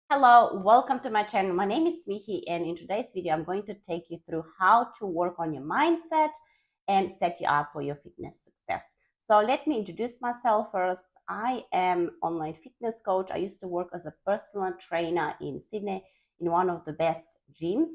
Hello, welcome to my channel. My name is Mihi, and in today's video, I'm going to take you through how to work on your mindset and set you up for your fitness success. So let me introduce myself first. I am online fitness coach. I used to work as a personal trainer in Sydney in one of the best gyms,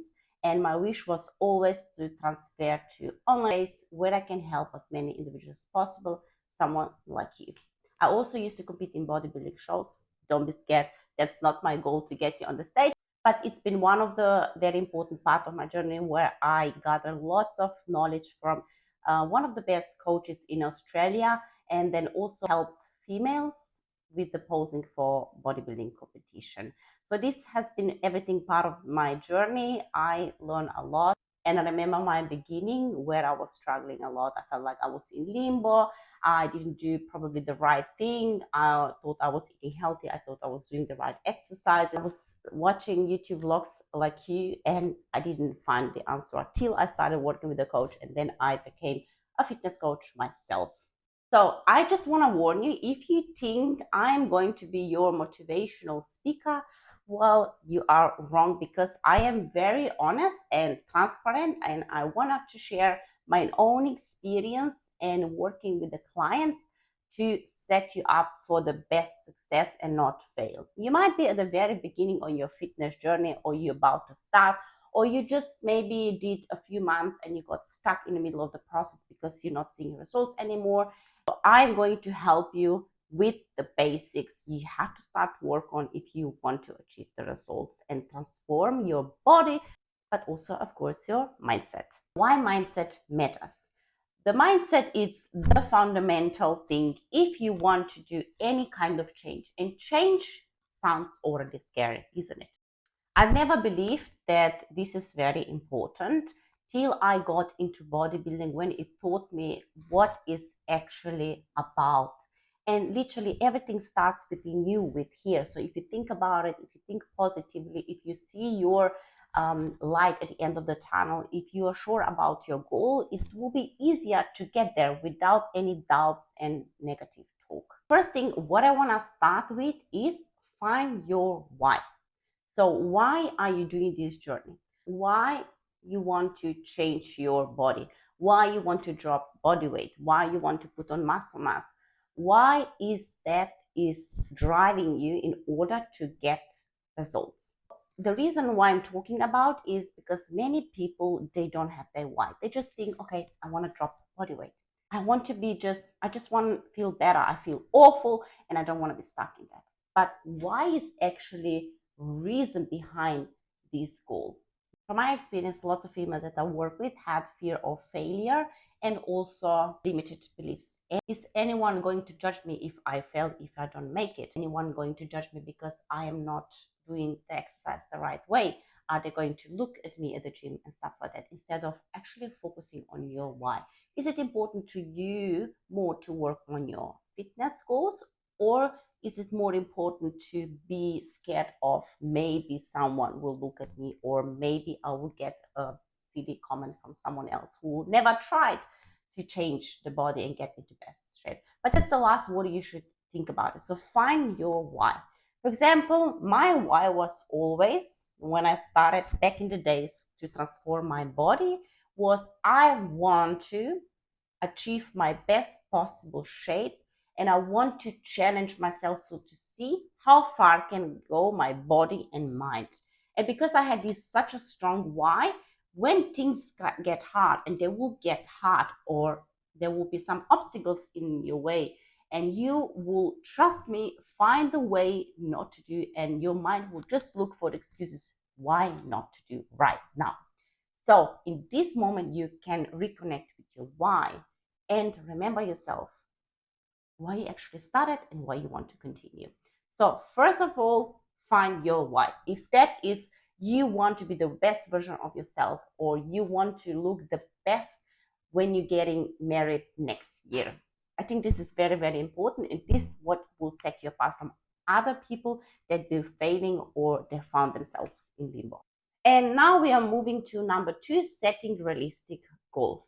and my wish was always to transfer to online space where I can help as many individuals as possible, someone like you. I also used to compete in bodybuilding shows. Don't be scared, that's not my goal to get you on the stage, but it's been one of the very important part of my journey where I gather lots of knowledge from one of the best coaches in Australia, and then also helped females with the posing for bodybuilding competition. So this has been everything part of my journey. I learned a lot. And I remember my beginning where I was struggling a lot. I felt like I was in limbo. I didn't do probably the right thing. I thought I was eating healthy. I thought I was doing the right exercise. I was watching YouTube vlogs like you, and I didn't find the answer until I started working with a coach, and then I became a fitness coach myself. So I just want to warn you, if you think I'm going to be your motivational speaker, well, you are wrong, because I am very honest and transparent, and I wanted to share my own experience and working with the clients to set you up for the best success and not fail. You might be at the very beginning on your fitness journey, or you're about to start, or you just maybe did a few months and you got stuck in the middle of the process because you're not seeing results anymore. So I'm going to help you with the basics you have to start work on if you want to achieve the results and transform your body, but also, of course, your mindset. Why mindset matters? The mindset is the fundamental thing if you want to do any kind of change. And change sounds already scary, isn't it? I've never believed that this is very important till I got into bodybuilding, when it taught me what is actually about. And literally everything starts within you, with here. So if you think about it, if you think positively, if you see your light at the end of the tunnel, if you are sure about your goal, it will be easier to get there without any doubts and negative talk. First thing, what I want to start with is find your why. So why are you doing this journey? Why you want to change your body? Why you want to drop body weight? Why you want to put on muscle mass? Why is that is driving you in order to get results? The reason why I'm talking about is because many people, they don't have their why. They just think, okay, I want to drop body weight. I just want to feel better. I feel awful and I don't want to be stuck in that. But why is actually reason behind this goal? From my experience, lots of females that I work with had fear of failure and also limited beliefs. Is anyone going to judge me if I fail, if I don't make it? Anyone going to judge me because I am not doing the exercise the right way? Are they going to look at me at the gym and stuff like that, instead of actually focusing on your why? Is it important to you more to work on your fitness goals, or is it more important to be scared of maybe someone will look at me, or maybe I will get a silly comment from someone else who never tried to change the body and get into best shape? But that's the last word you should think about it. So find your why. For example, my why was always, when I started back in the days to transform my body, was I want to achieve my best possible shape, and I want to challenge myself, so to see how far can go my body and mind. And because I had this such a strong why, when things get hard, and they will get hard, or there will be some obstacles in your way, and you will, trust me, find the way not to do, and your mind will just look for the excuses why not to do right now. So in this moment, you can reconnect with your why and remember yourself, why you actually started and why you want to continue. So first of all, find your why. If that is you want to be the best version of yourself, or you want to look the best when you're getting married next year. I think this is very, very important, and this is what will set you apart from other people that they're failing or they found themselves in limbo. And now we are moving to number 2, setting realistic goals.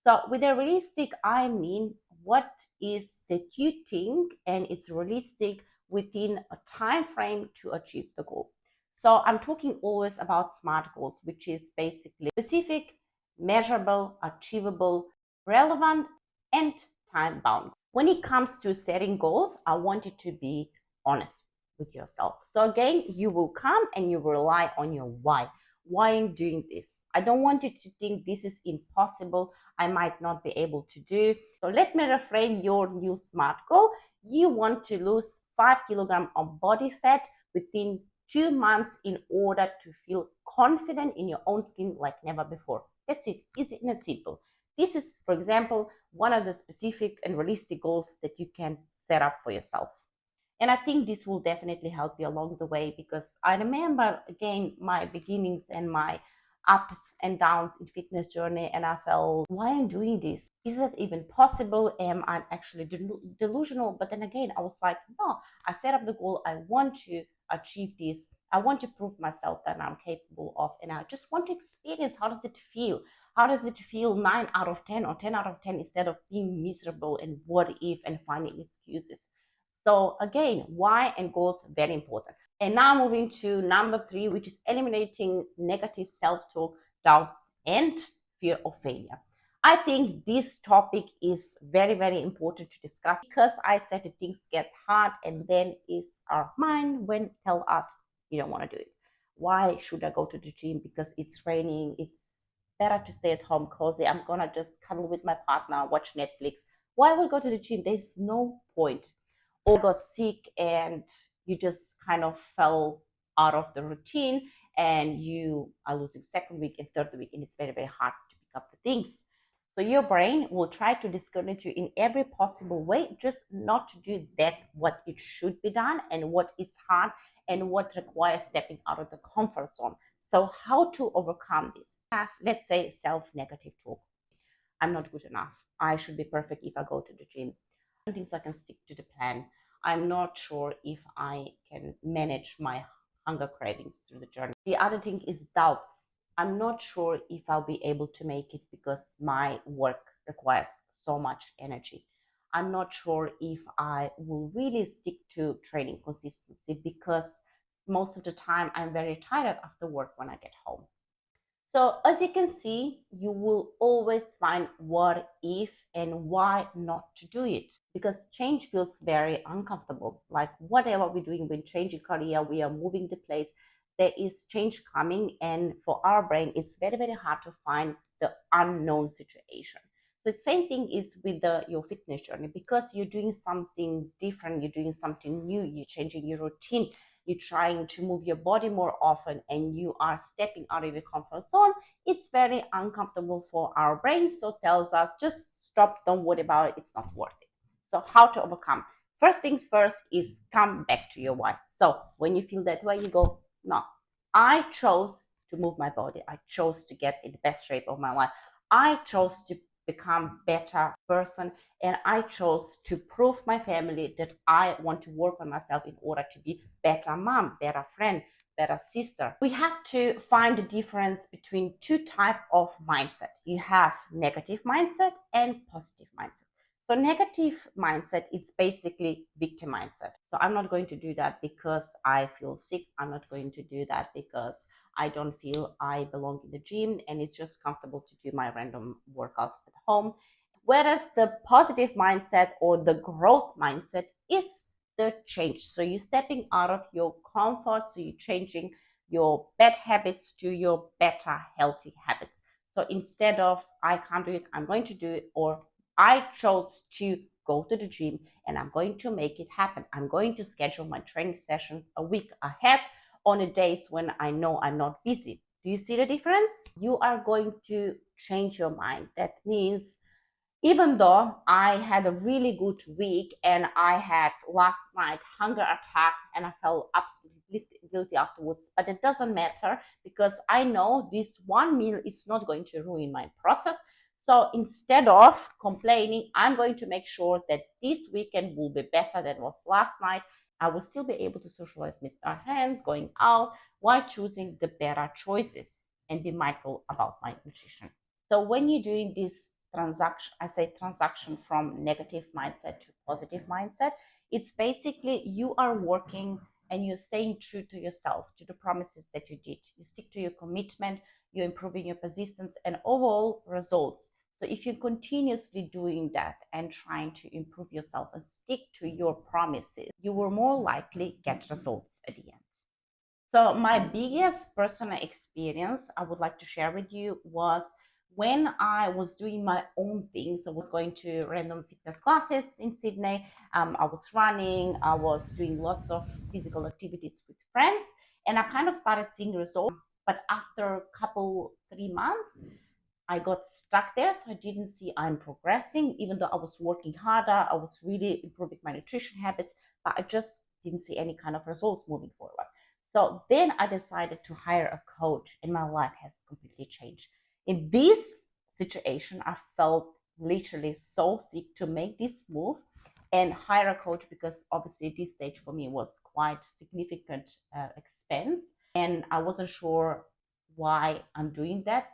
So with a realistic, I mean what is that you think and it's realistic within a time frame to achieve the goal. So I'm talking always about SMART goals, which is basically specific, measurable, achievable, relevant, and time bound. When it comes to setting goals, I want you to be honest with yourself. So again, you will come and you rely on your why. Why I'm doing this? I don't want you to think this is impossible. I might not be able to do. So let me reframe your new SMART goal. You want to lose 5 kilograms of body fat within 2 months in order to feel confident in your own skin like never before. That's it. Easy and simple. This is, for example, one of the specific and realistic goals that you can set up for yourself. And I think this will definitely help you along the way, because I remember, again, my beginnings and my ups and downs in fitness journey, and I felt, why I'm doing this? Is it even possible? Am I actually delusional? But then again, I was like, no, I set up the goal. I want to achieve this. I want to prove myself that I'm capable of, and I just want to experience, how does it feel? How does it feel 9 out of 10 or 10 out of 10, instead of being miserable and what if and finding excuses? So again, why and goals, very important. And now moving to number 3, which is eliminating negative self-talk, doubts, and fear of failure. I think this topic is very, very important to discuss, because I said that things get hard and then it's our mind when tell us you don't want to do it. Why should I go to the gym? Because it's raining. It's better to stay at home cozy. I'm gonna just cuddle with my partner, watch Netflix. Why would I go to the gym? There's no point. Or got sick and you just kind of fell out of the routine, and you are losing second week and third week, and it's very, very hard to pick up the things. So your brain will try to discourage you in every possible way, just not to do that what it should be done and what is hard and what requires stepping out of the comfort zone. So how to overcome this? Have, let's say, self-negative talk. I'm not good enough. I should be perfect if I go to the gym. I don't think so I can stick to the plan. I'm not sure if I can manage my hunger cravings through the journey. The other thing is doubts. I'm not sure if I'll be able to make it because my work requires so much energy. I'm not sure if I will really stick to training consistency, because most of the time I'm very tired after work when I get home. So as you can see, you will always find what if and why not to do it, because change feels very uncomfortable. Like whatever we're doing, we're changing career, we are moving the place, there is change coming, and for our brain, it's very, very hard to find the unknown situation. So the same thing is with your fitness journey, because you're doing something different, you're doing something new, you're changing your routine, you're trying to move your body more often, and you are stepping out of your comfort zone. It's very uncomfortable for our brain, so tells us just stop, don't worry about it, it's not worth it. So how to overcome? First things first is come back to your why. So when you feel that way, you go, no, I chose to move my body, I chose to get in the best shape of my life, I chose to become better person, and I chose to prove my family that I want to work on myself in order to be better mom, better friend, better sister. We have to find the difference between two types of mindset. You have negative mindset and positive mindset. So negative mindset, it's basically victim mindset. So I'm not going to do that because I feel sick. I'm not going to do that because I don't feel I belong in the gym and it's just comfortable to do my random workout at home. Whereas the positive mindset or the growth mindset is the change. So you're stepping out of your comfort, so you're changing your bad habits to your better healthy habits. So instead of I can't do it, I'm going to do it, or I chose to go to the gym and I'm going to make it happen. I'm going to schedule my training sessions a week ahead on the days when I know I'm not busy. Do you see the difference? You are going to change your mind. That means even though I had a really good week and I had last night hunger attack and I felt absolutely guilty afterwards, but it doesn't matter because I know this one meal is not going to ruin my process. So instead of complaining, I'm going to make sure that this weekend will be better than was last night. I will still be able to socialize with our friends, going out, while choosing the better choices and be mindful about my nutrition. So when you're doing this transaction, I say transaction from negative mindset to positive mindset, it's basically you are working and you're staying true to yourself, to the promises that you did. You stick to your commitment, you're improving your persistence and overall results. So if you're continuously doing that and trying to improve yourself and stick to your promises, you will more likely get results at the end. So my biggest personal experience I would like to share with you was when I was doing my own things. I was going to random fitness classes in Sydney. I was running. I was doing lots of physical activities with friends, and I kind of started seeing results. But after a couple 3 months, I got stuck there, so I didn't see I'm progressing, even though I was working harder. I was really improving my nutrition habits, but I just didn't see any kind of results moving forward. So then I decided to hire a coach, and my life has completely changed. In this situation, I felt literally so sick to make this move and hire a coach, because obviously this stage for me was quite significant expense, and I wasn't sure why I'm doing that,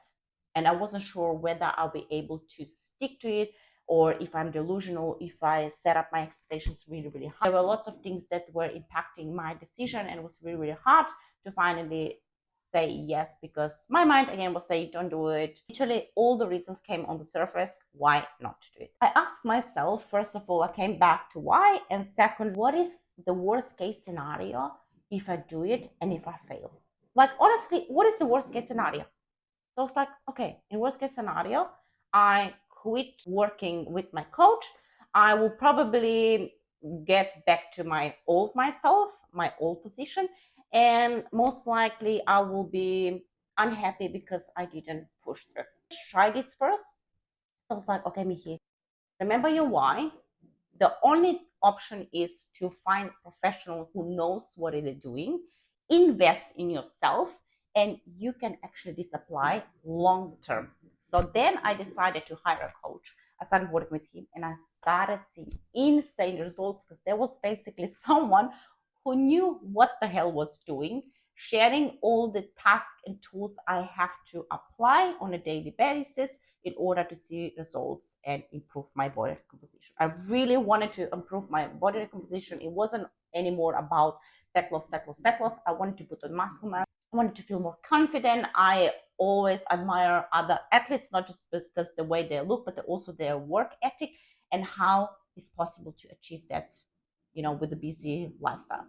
and I wasn't sure whether I'll be able to stick to it, or if I'm delusional, if I set up my expectations really, really high. There were lots of things that were impacting my decision, and it was really, really hard to finally say yes, because my mind again was saying, don't do it. Literally, all the reasons came on the surface why not to do it. I asked myself, first of all, I came back to why, and second, what is the worst case scenario if I do it and if I fail? Like, honestly, what is the worst case scenario? So I was like, okay, in worst case scenario, I quit working with my coach. I will probably get back to my old myself, my old position, and most likely I will be unhappy because I didn't push through. Try this first. So I was like, okay, Mihi, remember your why. The only option is to find a professional who knows what they're doing, invest in yourself, and you can actually this apply long term. So then I decided to hire a coach. I started working with him, and I started seeing insane results, because there was basically someone who knew what the hell was doing, sharing all the tasks and tools I have to apply on a daily basis in order to see results and improve my body composition. I really wanted to improve my body composition. It wasn't anymore about fat loss, fat loss, fat loss. I wanted to put on muscle mass. I wanted to feel more confident. I always admire other athletes, not just because the way they look, but also their work ethic and how it's possible to achieve that, with a busy lifestyle.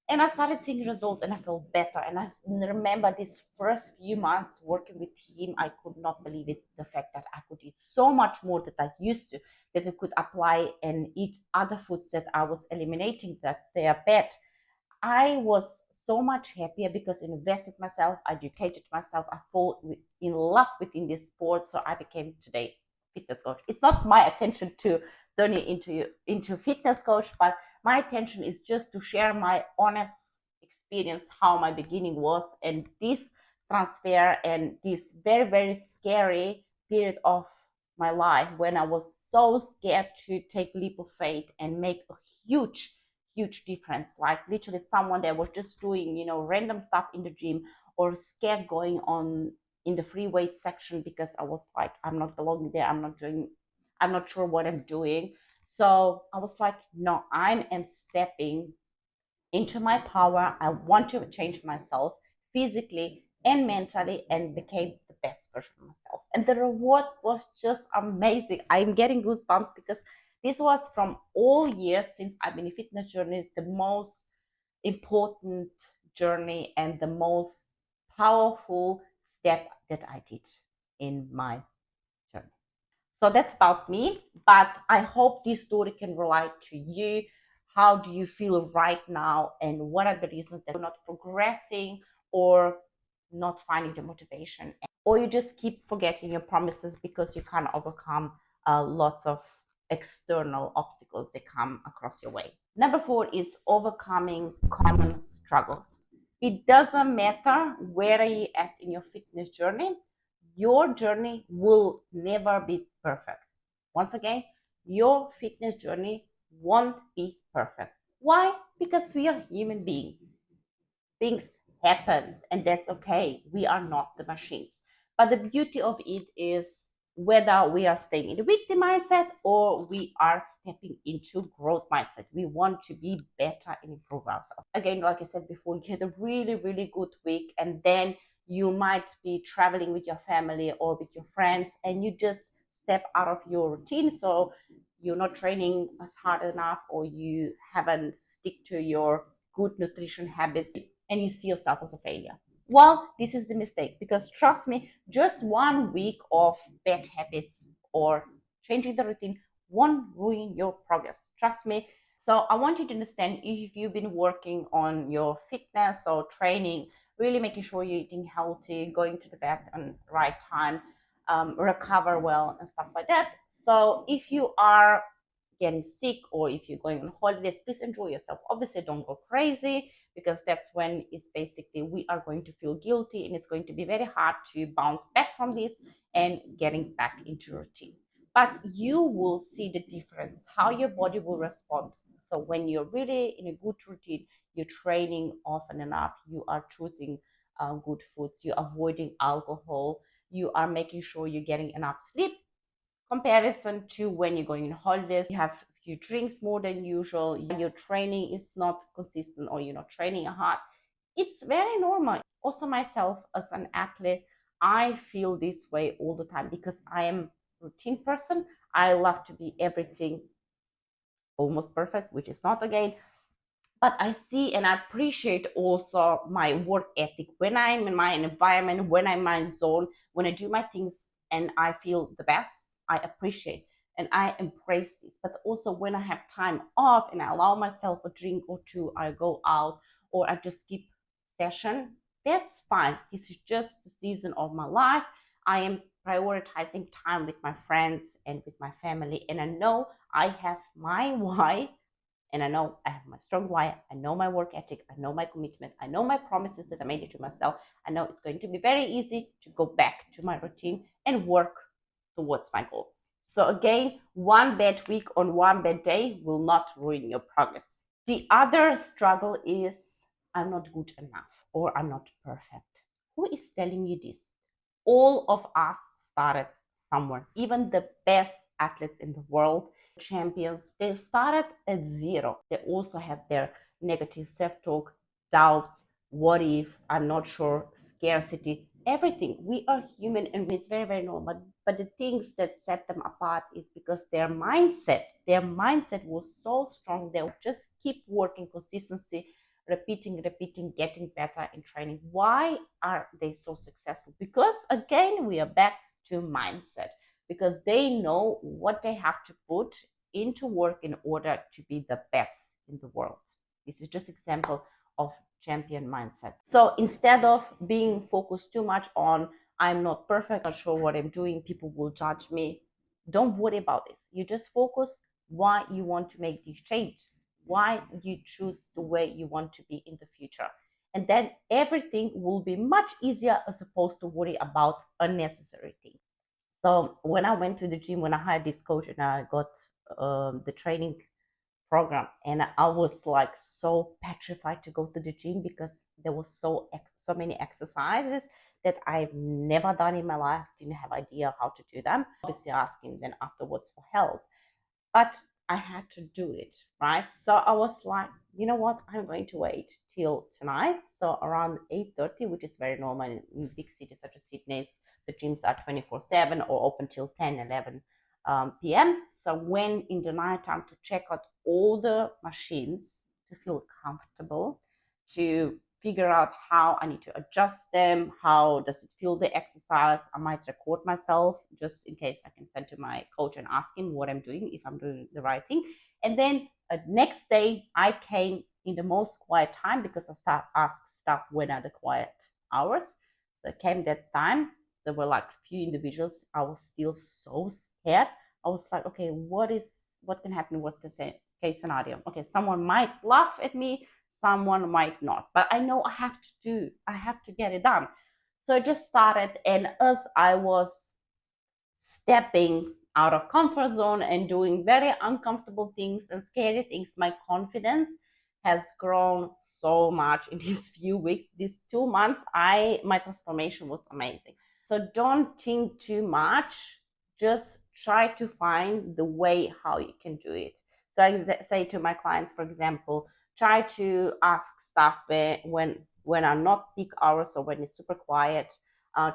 And I started seeing results, and I felt better. And I remember these first few months working with him, I could not believe it, the fact that I could eat so much more than I used to, that I could apply and eat other foods that I was eliminating that they are bad. I was so much happier because I invested myself, I educated myself, I fall in love within this sport. So I became today fitness coach. It's not my attention to turn it into fitness coach, but my intention is just to share my honest experience, how my beginning was, and this transfer and this very, very scary period of my life when I was so scared to take leap of faith and make a huge difference. Like literally someone that was just doing, random stuff in the gym, or scared going on in the free weight section because I was like, I'm not belonging there. I'm not sure what I'm doing. So I was like, no, I am stepping into my power. I want to change myself physically and mentally, and became the best version of myself. And the reward was just amazing. I'm getting goosebumps because this was, from all years since I've been in fitness journey, the most important journey and the most powerful step that I did in my journey. So that's about me, but I hope this story can relate to you. How do you feel right now, and what are the reasons that you're not progressing or not finding the motivation, or you just keep forgetting your promises because you can't overcome lots of external obstacles that come across your way. Number 4 is overcoming common struggles. It doesn't matter where you're at in your fitness journey, your journey will never be perfect. Once again, your fitness journey won't be perfect. Why? Because we are human beings. Things happen, and that's okay. We are not the machines. But the beauty of it is whether we are staying in the victim mindset or we are stepping into growth mindset. We want to be better and improve ourselves. Again, like I said before, you had a really, really good week, and then you might be traveling with your family or with your friends, and you just step out of your routine. So you're not training as hard enough, or you haven't stick to your good nutrition habits, and you see yourself as a failure. Well, this is the mistake, because trust me, just 1 week of bad habits or changing the routine won't ruin your progress. Trust me. So I want you to understand, if you've been working on your fitness or training, really making sure you're eating healthy, going to the bed on the right time, recover well, and stuff like that. So if you are getting sick or if you're going on holidays, please enjoy yourself. Obviously, don't go crazy, because that's when it's basically we are going to feel guilty, and it's going to be very hard to bounce back from this and getting back into routine. But you will see the difference, how your body will respond. So when you're really in a good routine, you're training often enough, you are choosing good foods, you're avoiding alcohol, you are making sure you're getting enough sleep, comparison to when you're going on holidays, you have a few drinks more than usual, your training is not consistent, or you're not training hard. It's very normal. Also, myself as an athlete, I feel this way all the time, because I am a routine person. I love to be everything almost perfect, which is not, again, but I see and I appreciate also my work ethic. When I'm in my environment, when I'm in my zone, when I do my things and I feel the best, I appreciate and I embrace this. But also when I have time off and I allow myself a drink or two, I go out or I just skip session, that's fine. This is just the season of my life. I am prioritizing time with my friends and with my family. And I know I have my why, and I know I have my strong why. I know my work ethic. I know my commitment. I know my promises that I made it to myself. I know it's going to be very easy to go back to my routine and work towards my goals. So again, one bad week on one bad day will not ruin your progress. The other struggle is, I'm not good enough or I'm not perfect. Who is telling you this? All of us started somewhere. Even the best athletes in the world, champions, they started at zero. They also have their negative self-talk, doubts, what if, I'm not sure, scarcity, everything. We are human and it's very, very normal. But the things that set them apart is because their mindset was so strong. They would just keep working consistency, repeating, getting better in training. Why are they so successful? Because again, we are back to mindset, because they know what they have to put into work in order to be the best in the world. This is just example of champion mindset. So instead of being focused too much on, I'm not perfect, not sure what I'm doing, people will judge me, don't worry about this. You just focus why you want to make this change, why you choose the way you want to be in the future. And then everything will be much easier, as opposed to worry about unnecessary things. So when I went to the gym, when I hired this coach and I got the training program, and I was like so petrified to go to the gym, because there was so many exercises that I've never done in my life, didn't have idea how to do them. Obviously asking then afterwards for help, but I had to do it, right? So I was like, you know what? I'm going to wait till tonight. So around 8:30, which is very normal in big cities such as Sydney, the gyms are 24/7 or open till 10, 11 p.m. So I went in the night time to check out all the machines, to feel comfortable, to figure out how I need to adjust them, how does it feel the exercise. I might record myself just in case I can send to my coach and ask him what I'm doing, if I'm doing the right thing. And then next day I came in the most quiet time, because I asked staff when are the quiet hours. So I came that time. There were like a few individuals. I was still so scared. I was like, okay, what can happen? What's the case scenario? Okay, someone might laugh at me, someone might not, but I know I have to get it done. So I just started, and as I was stepping out of comfort zone and doing very uncomfortable things and scary things, my confidence has grown so much in these few weeks. These 2 months, my transformation was amazing. So don't think too much just try to find the way how you can do it. So I say to my clients, for example, try to ask stuff when are not peak hours or when it's super quiet.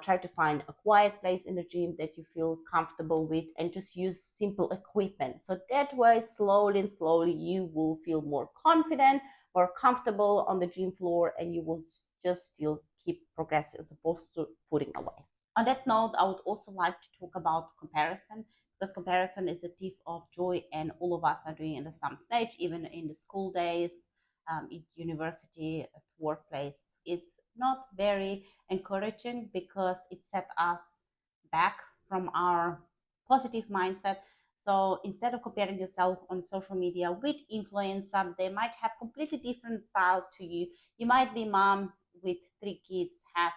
Try to find a quiet place in the gym that you feel comfortable with, and just use simple equipment. So that way, slowly and slowly, you will feel more confident, more comfortable on the gym floor, and you will just still keep progressing as opposed to putting away. On that note, I would also like to talk about comparison, because comparison is a thief of joy, and all of us are doing it at some stage, even in the school days, in university, at workplace. It's not very encouraging because it sets us back from our positive mindset. So instead of comparing yourself on social media with influencer, they might have completely different style to you. You might be mom with 3 kids, have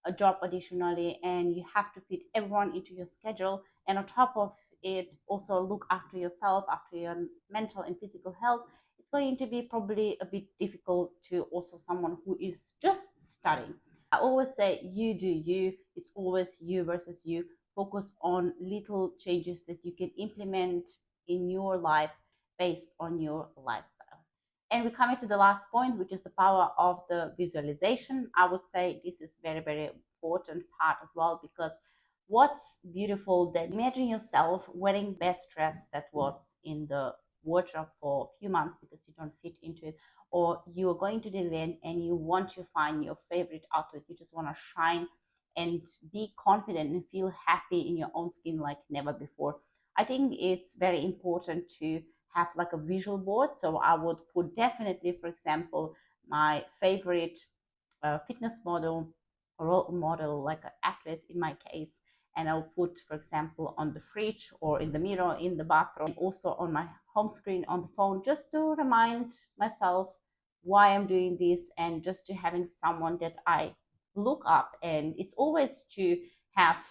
a job additionally, and you have to fit everyone into your schedule, and on top of it also look after yourself, after your mental and physical health. It's going to be probably a bit difficult to also someone who is just studying. I always say, you do you. It's always you versus you. Focus on little changes that you can implement in your life based on your lifestyle. And we're coming to the last point, which is the power of the visualization. I would say this is very, very important part as well, because what's beautiful, that imagine yourself wearing best dress that was in the wardrobe for a few months because you don't fit into it, or you're going to the event and you want to find your favorite outfit. You just want to shine and be confident and feel happy in your own skin like never before. I think it's very important to have like a visual board. So I would put definitely, for example, my favorite fitness model, role model, like an athlete in my case, and I'll put, for example, on the fridge or in the mirror in the bathroom, also on my home screen on the phone, just to remind myself why I'm doing this, and just to having someone that I look up. And it's always to have,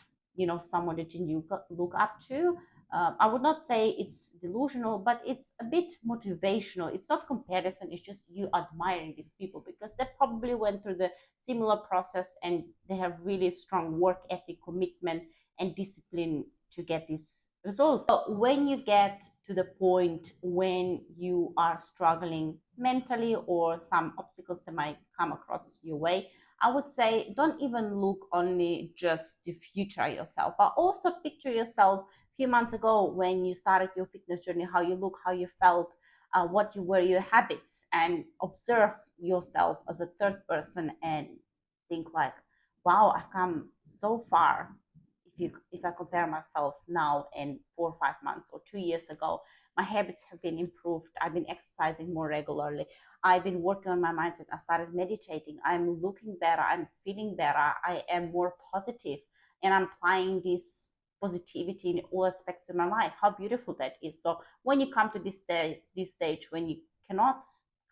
someone that you look up to. I would not say it's delusional, but it's a bit motivational. It's not comparison, it's just you admiring these people because they probably went through the similar process and they have really strong work ethic, commitment, and discipline to get these results. So when you get to the point when you are struggling mentally or some obstacles that might come across your way, I would say don't even look only just the future yourself, but also picture yourself few months ago when you started your fitness journey, how you look, how you felt, what you were your habits, and observe yourself as a third person and think like, wow, I've come so far. If I compare myself now and 4 or 5 months or 2 years ago, my habits have been improved. I've been exercising more regularly. I've been working on my mindset. I started meditating. I'm looking better. I'm feeling better. I am more positive, and I'm applying this positivity in all aspects of my life. How beautiful that is. So when you come to this stage when you cannot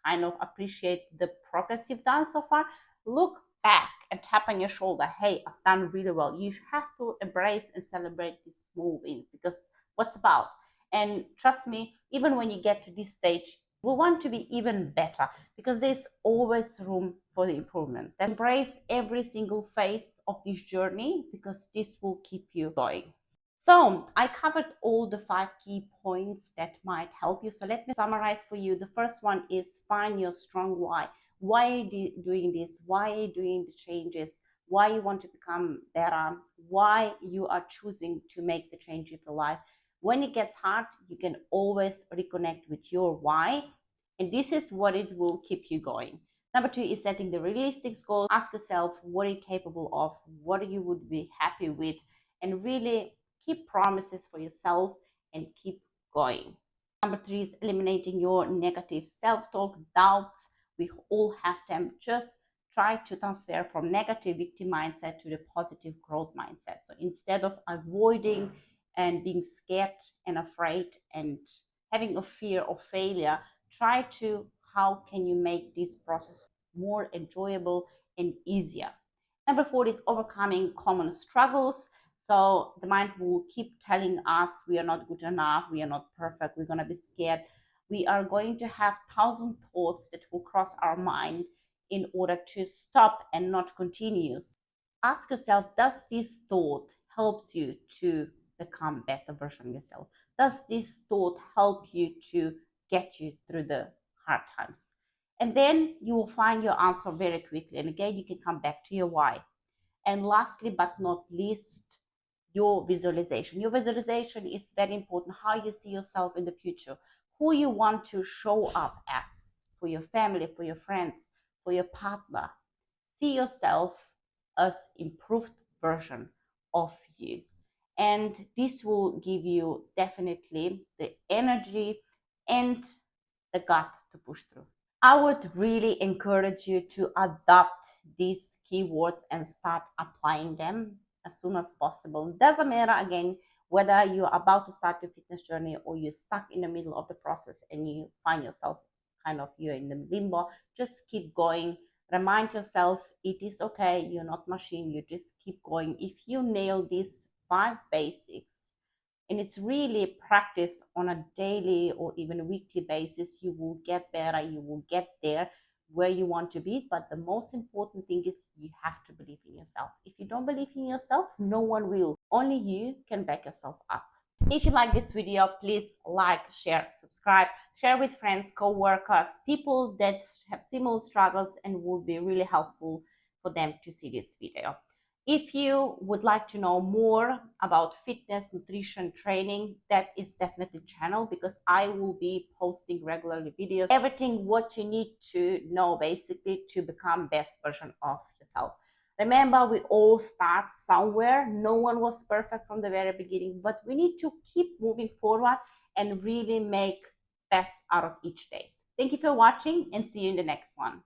kind of appreciate the progress you've done so far, look back and tap on your shoulder. Hey, I've done really well. You have to embrace and celebrate these small wins, because what's about. And trust me, even when you get to this stage, we want to be even better, because there's always room for the improvement. Embrace every single phase of this journey, because this will keep you going. So I covered all the 5 key points that might help you. So let me summarize for you. The first one is find your strong why. Why are you doing this? Why are you doing the changes? Why you want to become better? Why you are choosing to make the change in your life? When it gets hard, you can always reconnect with your why. And this is what it will keep you going. Number 2 is setting the realistic goals. Ask yourself, what are you capable of? What you would be happy with? And really keep promises for yourself and keep going. Number 3 is eliminating your negative self-talk, doubts. We all have them. Just try to transfer from negative victim mindset to the positive growth mindset. So instead of avoiding and being scared and afraid and having a fear of failure, try to, how can you make this process more enjoyable and easier? Number 4 is overcoming common struggles. So the mind will keep telling us we are not good enough, we are not perfect, we're going to be scared. We are going to have 1,000 thoughts that will cross our mind in order to stop and not continue. Ask yourself, does this thought helps you to become better version of yourself? Does this thought help you to get you through the hard times? And then you will find your answer very quickly. And again, you can come back to your why. And lastly, but not least, your visualization. Your visualization is very important. How you see yourself in the future, who you want to show up as for your family, for your friends, for your partner. See yourself as improved version of you. And this will give you definitely the energy and the gut to push through. I would really encourage you to adopt these keywords and start applying them as soon as possible. It doesn't matter, again, whether you're about to start your fitness journey or you're stuck in the middle of the process and you find yourself kind of you're in the limbo. Just keep going. Remind yourself it is okay. You're not machine. You just keep going. If you nail these 5 basics, and it's really practice on a daily or even weekly basis, you will get better, you will get there where you want to be. But the most important thing is you have to believe in yourself. If you don't believe in yourself, no one will. Only you can back yourself up. If you like this video, please like, share, subscribe, share with friends, co-workers, people that have similar struggles, and would be really helpful for them to see this video. If you would like to know more about fitness, nutrition, training, that is definitely channel, because I will be posting regularly videos, everything what you need to know basically to become best version of yourself. Remember, we all start somewhere. No one was perfect from the very beginning, but we need to keep moving forward and really make best out of each day. Thank you for watching and see you in the next one.